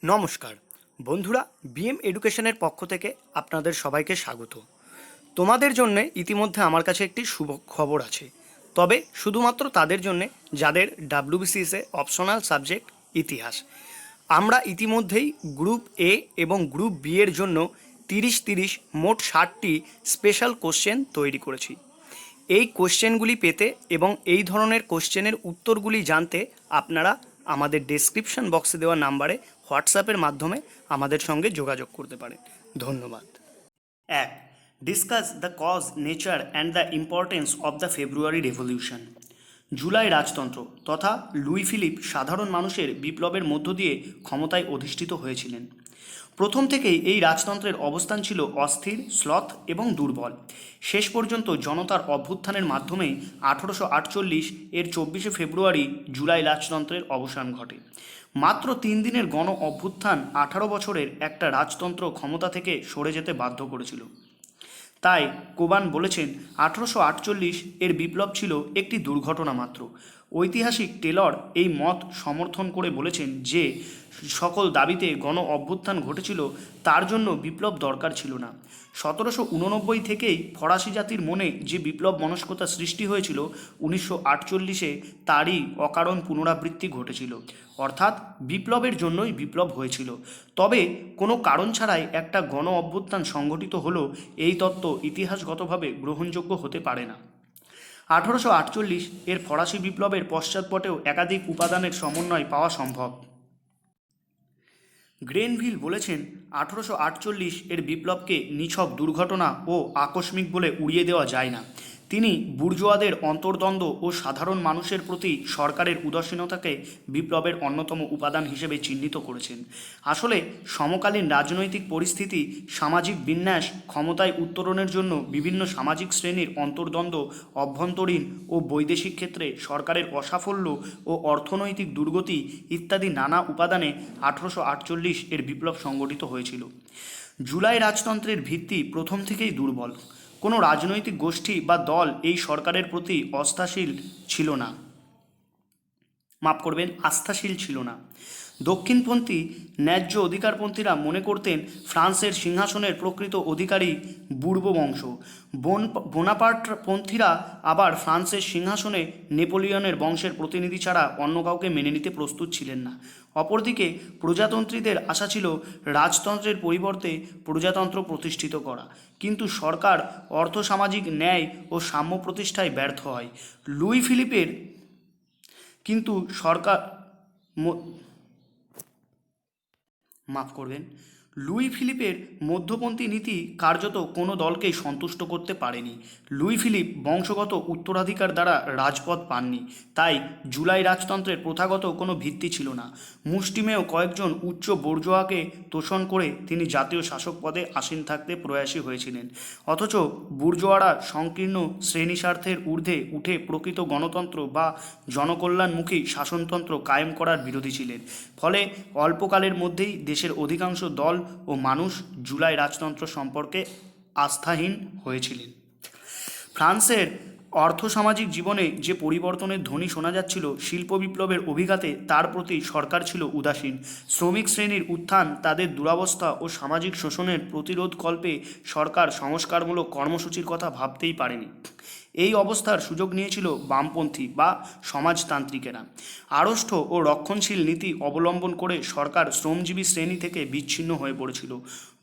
নমস্কার বন্ধুরা, বিএম এডুকেশনের পক্ষ থেকে আপনাদের সবাইকে স্বাগত। তোমাদের জন্য ইতিমধ্যে আমার কাছে একটি শুভ খবর আছে, তবে শুধুমাত্র তাদের জন্য যাদের ডাব্লিউবিসিএসে অপশনাল সাবজেক্ট ইতিহাস। আমরা ইতিমধ্যেই গ্রুপ এ এবং গ্রুপ বি এর জন্য 30 মোট 60টি স্পেশাল কোশ্চেন তৈরি করেছি। এই কোশ্চেনগুলি পেতে এবং এই ধরনের কোশ্চেনের উত্তরগুলি জানতে আপনারা আমাদের ডেসক্রিপশন বক্সে দেওয়া নাম্বারে হোয়াটসঅ্যাপের মাধ্যমে আমাদের সঙ্গে যোগাযোগ করতে পারেন। ধন্যবাদ। 1. Discuss the cause, nature and the importance of the February revolution. জুলাই রাজতন্ত্র তথা লুই ফিলিপ সাধারণ মানুষের বিপ্লবের মধ্য দিয়ে ক্ষমতায় অধিষ্ঠিত হয়েছিলেন। প্রথম থেকেই এই রাজতন্ত্রের অবস্থান ছিল অস্থির, শ্লথ এবং দুর্বল। শেষ পর্যন্ত জনতার অভ্যুত্থানের মাধ্যমে 1848 এর 24শে ফেব্রুয়ারি জুলাই রাজতন্ত্রের অবসান ঘটে। মাত্র 3 দিনের গণ অভ্যুত্থান 18 বছরের একটা রাজতন্ত্র ক্ষমতা থেকে সরে যেতে বাধ্য করেছিল। তাই কোবান বলেছেন 1848 এর বিপ্লব ছিল একটি দুর্ঘটনা মাত্র। ঐতিহাসিক টেলর এই মত সমর্থন করে বলেছেন যে সকল দাবিতে গণ অভ্যুত্থান ঘটেছিল, তার জন্য বিপ্লব দরকার ছিল না। 1789 থেকেই ফরাসি জাতির মনে যে বিপ্লব মনস্কতা সৃষ্টি হয়েছিল, 1948-এ তারই অকারণ পুনরাবৃত্তি ঘটেছিল। অর্থাৎ বিপ্লবের জন্যই বিপ্লব হয়েছিল। তবে কোনো কারণ ছাড়াই একটা গণ অভ্যুত্থান সংঘটিত হলো, এই তত্ত্ব ইতিহাসগতভাবে গ্রহণযোগ্য হতে পারে না। 1848 এর ফরাসি বিপ্লবের পশ্চাৎপটেও একাধিক উপাদানের সমন্বয় পাওয়া সম্ভব। গ্রেনভিল বলেছেন 1848 এর বিপ্লবকে নিছক দুর্ঘটনা ও আকস্মিক বলে উড়িয়ে দেওয়া যায় না। তিনি বুর্জোয়াদের অন্তর্দ্বন্দ্ব ও সাধারণ মানুষের প্রতি সরকারের উদাসীনতাকে বিপ্লবের অন্যতম উপাদান হিসেবে চিহ্নিত করেছেন। আসলে সমকালীন রাজনৈতিক পরিস্থিতি, সামাজিক বিন্যাস, ক্ষমতায় উত্তরণের জন্য বিভিন্ন সামাজিক শ্রেণীর অন্তর্দ্বন্দ্ব, অভ্যন্তরীণ ও বৈদেশিক ক্ষেত্রে সরকারের অসাফল্য ও অর্থনৈতিক দুর্গতি ইত্যাদি নানা উপাদানে 1848 এর বিপ্লব সংগঠিত হয়েছিল। জুলাই রাজতন্ত্রের ভিত্তি প্রথম থেকেই দুর্বল। কোনো রাজনৈতিক গোষ্ঠী বা দল এই সরকারের প্রতি আস্থাশীল ছিল না। দক্ষিণপন্থী ন্যায্য অধিকারপন্থীরা মনে করতেন ফ্রান্সের সিংহাসনের প্রকৃত অধিকারী বুর্ব বংশ। বোনাপার্টপন্থীরা আবার ফ্রান্সের সিংহাসনে নেপোলিয়নের বংশের প্রতিনিধি ছাড়া অন্য কাউকে মেনে নিতে প্রস্তুত ছিলেন না। অপরদিকে প্রজাতন্ত্রীদের আশা ছিল রাজতন্ত্রের পরিবর্তে প্রজাতন্ত্র প্রতিষ্ঠিত করা, কিন্তু সরকার অর্থসামাজিক ন্যায় ও সাম্য প্রতিষ্ঠায় ব্যর্থ হয়। লুই ফিলিপের কিন্তু সরকার মাফ করবেন লুই ফিলিপের মধ্যপন্থী নীতি কার্যত কোনো দলকেই সন্তুষ্ট করতে পারেনি। লুই ফিলিপ বংশগত উত্তরাধিকার দ্বারা রাজপদ পাননি, তাই জুলাই রাজতন্ত্রের প্রথাগত কোনো ভিত্তি ছিল না। মুষ্টিমেয় কয়েকজন উচ্চ বোর্জোয়াকে তোষণ করে তিনি জাতীয় শাসক পদে আসীন থাকতে প্রয়াসী হয়েছিলেন। অথচ বুর্জোয়ারা সংকীর্ণ শ্রেণী স্বার্থের ঊর্ধ্বে উঠে প্রকৃত গণতন্ত্র বা জনকল্যাণমুখী শাসনতন্ত্র কায়েম করার বিরোধী ছিলেন। ফলে অল্পকালের মধ্যেই দেশের অধিকাংশ দল ও মানুষ জুলাই রাজতন্ত্র সম্পর্কে আস্থাহীন হয়েছিলেন। ফ্রান্সের অর্থসামাজিক জীবনে যে পরিবর্তনের ধ্বনি শোনা যাচ্ছিল, শিল্প বিপ্লবের অভিঘাতে তার প্রতি সরকার ছিল উদাসীন। শ্রমিক শ্রেণীর উত্থান, তাদের দুরবস্থা ও সামাজিক শোষণের প্রতিরোধকল্পে সরকার সংস্কারমূলক কর্মসূচির কথা ভাবতেই পারেনি। এই অবস্থার সুযোগ নিয়েছিল বামপন্থী বা সমাজতান্ত্রিকেরা। আড়ষ্ঠ ও রক্ষণশীল নীতি অবলম্বন করে সরকার শ্রমজীবী শ্রেণী থেকে বিচ্ছিন্ন হয়ে পড়েছিল।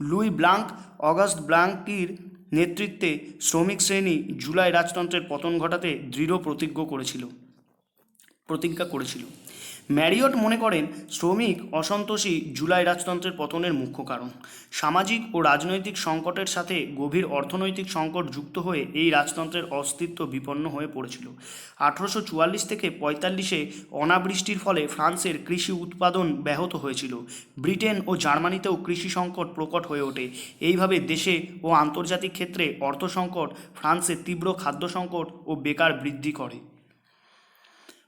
লুই ব্লাঙ্ক, অগাস্ট ব্লাঙ্কির নেতৃত্বে শ্রমিক শ্রেণী জুলাই রাজতন্ত্রের পতন ঘটাতে দৃঢ় প্রতিজ্ঞা করেছিল। ম্যারিয়ট মনে করেন শ্রমিক অসন্তোষই জুলাই রাজতন্ত্রের পতনের মুখ্য কারণ। সামাজিক ও রাজনৈতিক সংকটের সাথে গভীর অর্থনৈতিক সংকট যুক্ত হয়ে এই রাজতন্ত্রের অস্তিত্ব বিপন্ন হয়ে পড়েছিল। 1844 থেকে 45-এ অনাবৃষ্টির ফলে ফ্রান্সের কৃষি উৎপাদন ব্যাহত হয়েছিল। ব্রিটেন ও জার্মানিতেও কৃষি সংকট প্রকট হয়ে ওঠে। এইভাবে দেশে ও আন্তর্জাতিক ক্ষেত্রে অর্থ সংকট ফ্রান্সে তীব্র খাদ্য সংকট ও বেকার বৃদ্ধি করে।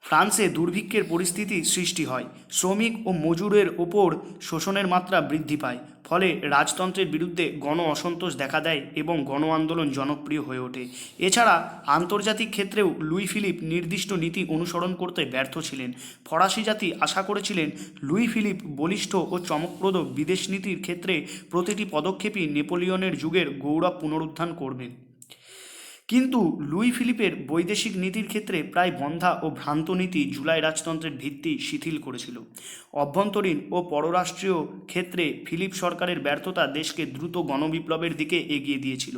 ফ্রান্সে দুর্ভিক্ষের পরিস্থিতি সৃষ্টি হয়। শ্রমিক ও মজুরের ওপর শোষণের মাত্রা বৃদ্ধি পায়। ফলে রাজতন্ত্রের বিরুদ্ধে গণ অসন্তোষ দেখা দেয় এবং গণ আন্দোলন জনপ্রিয় হয়ে ওঠে। এছাড়া আন্তর্জাতিক ক্ষেত্রেও লুই ফিলিপ নির্দিষ্ট নীতি অনুসরণ করতে ব্যর্থ ছিলেন। ফরাসি জাতি আশা করেছিলেন লুই ফিলিপ বলিষ্ঠ ও চমকপ্রদ বিদেশ নীতির ক্ষেত্রে প্রতিটি পদক্ষেপই নেপোলিয়নের যুগের গৌরব পুনরুত্থান করবেন। কিন্তু লুই ফিলিপের বৈদেশিক নীতির ক্ষেত্রে প্রায় বন্ধা ও ভ্রান্ত নীতি জুলাই রাজতন্ত্রের ভিত্তি শিথিল করেছিল। অভ্যন্তরীণ ও পররাষ্ট্রীয় ক্ষেত্রে ফিলিপ সরকারের ব্যর্থতা দেশকে দ্রুত গণবিপ্লবের দিকে এগিয়ে দিয়েছিল।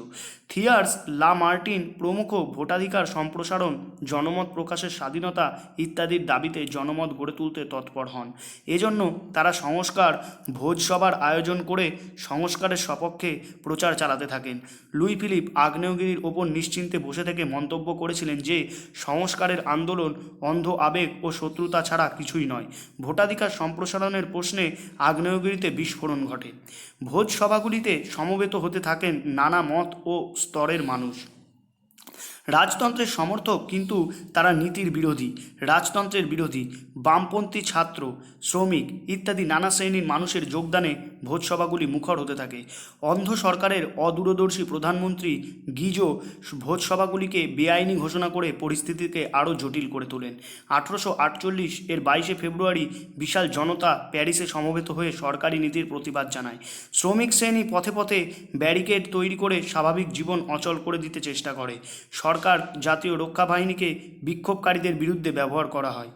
থিয়ার্স, লা মার্টিন প্রমুখ ভোটাধিকার সম্প্রসারণ, জনমত প্রকাশের স্বাধীনতা ইত্যাদির দাবিতে জনমত গড়ে তুলতে তৎপর হন। এজন্য তারা সংস্কার ভোজসভার আয়োজন করে সংস্কারের সপক্ষে প্রচার চালাতে থাকেন। লুই ফিলিপ আগ্নেয়গিরির ওপর নিশ্চিন্তে বসে থেকে মন্তব্য করেছিলেন যে সংস্কারের আন্দোলন অন্ধ আবেগ ও শত্রুতা ছাড়া কিছুই নয়। ভোটাধিকার সম্প্রসারণের প্রশ্নে আগ্নেয়গিরিতে বিস্ফোরণ ঘটে। ভোজসভাগুলিতে সমবেত হতে থাকেন নানা মত ও স্তরের মানুষ। রাজতন্ত্রের সমর্থক কিন্তু তারা নীতির বিরোধী, রাজতন্ত্রের বিরোধী, বামপন্থী ছাত্র, শ্রমিক ইত্যাদি নানা শ্রেণীর মানুষের যোগদানে ভোজসভাগুলি মুখর হতে থাকে। অন্ধ সরকারের অদূরদর্শী প্রধানমন্ত্রী গিজো ভোজসভাগুলিকে বেআইনি ঘোষণা করে পরিস্থিতিকে আরও জটিল করে তোলেন। 1848 এর 22 ফেব্রুয়ারি বিশাল জনতা প্যারিসে সমবেত হয়ে সরকারি নীতির প্রতিবাদ জানায়। শ্রমিক শ্রেণী পথে পথে ব্যারিকেড তৈরি করে স্বাভাবিক জীবন অচল করে দিতে চেষ্টা করে। সরকার জাতীয় রক্ষা বাহিনীকে বিক্ষোভকারীদের বিরুদ্ধে ব্যবহার করা হয়,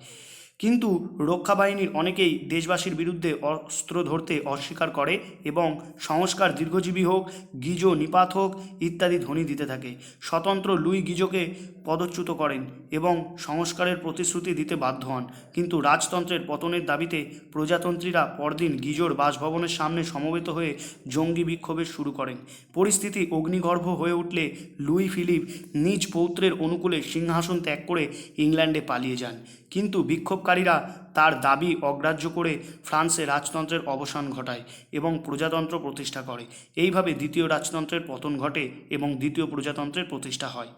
কিন্তু রক্ষা বাহিনীর অনেকেই দেশবাসীর বিরুদ্ধে অস্ত্র ধরতে অস্বীকার করে এবং সংস্কার দীর্ঘজীবী হোক, গিজো নিপাত হোক ইত্যাদি ধ্বনি দিতে থাকে। স্বতন্ত্র লুই গিজোকে পদচ্যুত করেন এবং সংস্কারের প্রতিশ্রুতি দিতে বাধ্য হন, কিন্তু রাজতন্ত্রের পতনের দাবিতে প্রজাতন্ত্রীরা পরদিন গিজোর বাসভবনের সামনে সমবেত হয়ে জঙ্গি বিক্ষোভের শুরু করেন। পরিস্থিতি অগ্নিগর্ভ হয়ে উঠলে লুই ফিলিপ নিজ পৌত্রের অনুকূলে সিংহাসন ত্যাগ করে ইংল্যান্ডে পালিয়ে যান, কিন্তু বিক্ষোভকারীরা তার দাবি অগ্রাহ্য করে ফ্রান্সে রাজতন্ত্রের অবসান ঘটায় এবং প্রজাতন্ত্র প্রতিষ্ঠা করে। এইভাবে দ্বিতীয় রাজতন্ত্রের পতন ঘটে এবং দ্বিতীয় প্রজাতন্ত্রের প্রতিষ্ঠা হয়।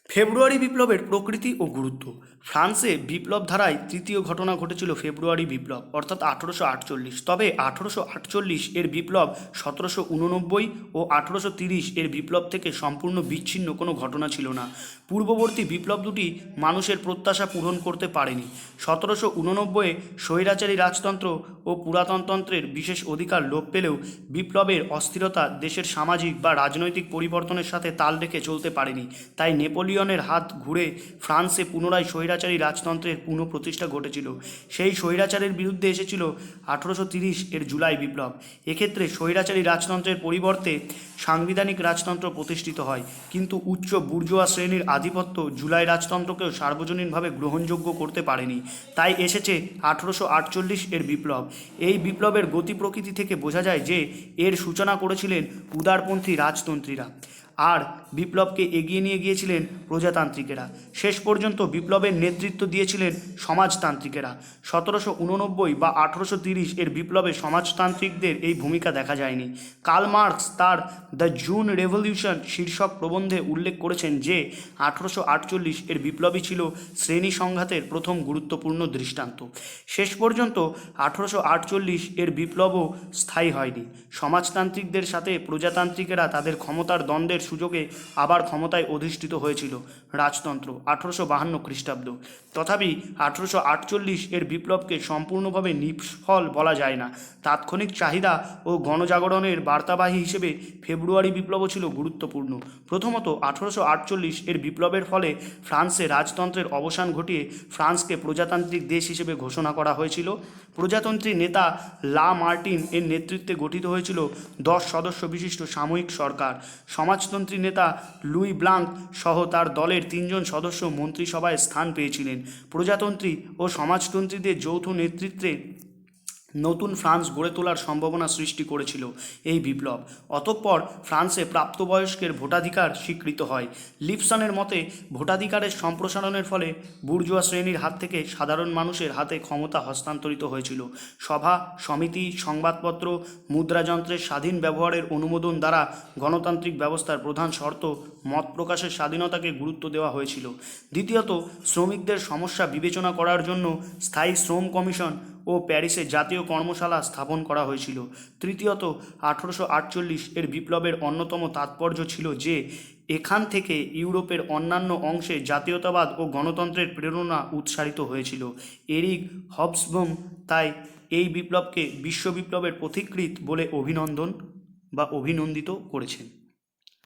ফেব্রুয়ারি বিপ্লবের প্রকৃতি ও গুরুত্ব। ফ্রান্সে বিপ্লব ধারায় তৃতীয় ঘটনা ঘটেছিল ফেব্রুয়ারি বিপ্লব, অর্থাৎ 1848। তবে 1848 এর বিপ্লব 1789 ও 1830 এর বিপ্লব থেকে সম্পূর্ণ বিচ্ছিন্ন কোনো ঘটনা ছিল না। পূর্ববর্তী বিপ্লব দুটি মানুষের প্রত্যাশা পূরণ করতে পারেনি। 1789 স্বৈরাচারী রাজতন্ত্র ও পুরাতনতন্ত্রের বিশেষ অধিকার লোপ পেলেও বিপ্লবের অস্থিরতা দেশের সামাজিক বা রাজনৈতিক পরিবর্তনের সাথে তাল রেখে চলতে পারেনি। তাই নেপোলিয়নের হাত ঘুরে ফ্রান্সে পুনরায় স্বৈরাচারী রাজতন্ত্রের পুনঃপ্রতিষ্ঠা ঘটেছিল। সেই স্বৈরাচারের বিরুদ্ধে এসেছিল 1830 এর জুলাই বিপ্লব। এক্ষেত্রে স্বৈরাচারী রাজতন্ত্রের পরিবর্তে সাংবিধানিক রাজতন্ত্র প্রতিষ্ঠিত হয়, কিন্তু উচ্চ বুর্জোয়া শ্রেণীর আধিপত্য জুলাই রাজতন্ত্রকেও সার্বজনীনভাবে গ্রহণযোগ্য করতে পারেনি। তাই এসেছে 1848 এর বিপ্লব। এই বিপ্লবের গতি প্রকৃতি থেকে বোঝা যায় যে এর সূচনা করেছিলেন উদারপন্থী রাজতন্ত্রীরা, আর বিপ্লবকে এগিয়ে নিয়ে গিয়েছিলেন প্রজাতান্ত্রিকেরা। শেষ পর্যন্ত বিপ্লবের নেতৃত্ব দিয়েছিলেন সমাজতান্ত্রিকেরা। 1789 বা 1830 এর বিপ্লবে সমাজতান্ত্রিকদের এই ভূমিকা দেখা যায়নি। কার্ল মার্কস তার দ্য জুন রেভলিউশন শীর্ষক প্রবন্ধে উল্লেখ করেছেন যে 1848 এর বিপ্লবই ছিল শ্রেণী সংঘাতের প্রথম গুরুত্বপূর্ণ দৃষ্টান্ত। শেষ পর্যন্ত 1848 এর বিপ্লবও স্থায়ী হয়নি। সমাজতান্ত্রিকদের সাথে প্রজাতান্ত্রিকেরা তাদের ক্ষমতার দ্বন্দ্বের সুযোগে আবার ক্ষমতায় অধিষ্ঠিত হয়েছিল রাজতন্ত্র 1852 খ্রিস্টাব্দ। তথাপি 1848 এর বিপ্লবকে সম্পূর্ণভাবে নিষ্ফল বলা যায় না। তাৎক্ষণিক চাহিদা ও গণজাগরণের বার্তাবাহী হিসেবে ফেব্রুয়ারি বিপ্লবও ছিল গুরুত্বপূর্ণ। প্রথমত 1848 এর বিপ্লবের ফলে ফ্রান্সে রাজতন্ত্রের অবসান ঘটিয়ে ফ্রান্সকে প্রজাতান্ত্রিক দেশ হিসেবে ঘোষণা করা হয়েছিল। প্রজাতন্ত্রী নেতা লা মার্টিন এর নেতৃত্বে গঠিত হয়েছিল 10 সদস্য বিশিষ্ট সাময়িক সরকার। সমাজতন্ত্রী নেতা লুই ব্লাঙ্ক সহ তার দলের 3 জন সদস্য মন্ত্রিসভায় স্থান পেয়েছিলেন। প্রজাতন্ত্রী ও সমাজতন্ত্রীদের যৌথ নেতৃত্বে নতুন ফ্রান্স গড়ে তোলার সম্ভাবনা সৃষ্টি করেছিল এই বিপ্লব। অতঃপর ফ্রান্সে প্রাপ্তবয়স্কের ভোটাধিকার স্বীকৃত হয়। লিপসনের মতে ভোটাধিকারের সম্প্রসারণের ফলে বুর্জোয়া শ্রেণীর হাত থেকে সাধারণ মানুষের হাতে ক্ষমতা হস্তান্তরিত হয়েছিল। সভা, সমিতি, সংবাদপত্র, মুদ্রাযন্ত্রের স্বাধীন ব্যবহারের অনুমোদন দ্বারা গণতান্ত্রিক ব্যবস্থার প্রধান শর্ত মত প্রকাশের স্বাধীনতাকে গুরুত্ব দেওয়া হয়েছিল। দ্বিতীয়ত, শ্রমিকদের সমস্যা বিবেচনা করার জন্য স্থায়ী শ্রম কমিশন ও ও প্যারিসে জাতীয় কর্মশালা স্থাপন করা হয়েছিল। তৃতীয়ত, 1848 এর বিপ্লবের অন্যতম তাৎপর্য ছিল যে এখান থেকে ইউরোপের অন্যান্য অংশে জাতীয়তাবাদ ও গণতন্ত্রের প্রেরণা উৎসারিত হয়েছিল। এরিক হবসবম তাই এই বিপ্লবকে বিশ্ব বিপ্লবের পথিকৃৎ বলে অভিনন্দিত করেছেন।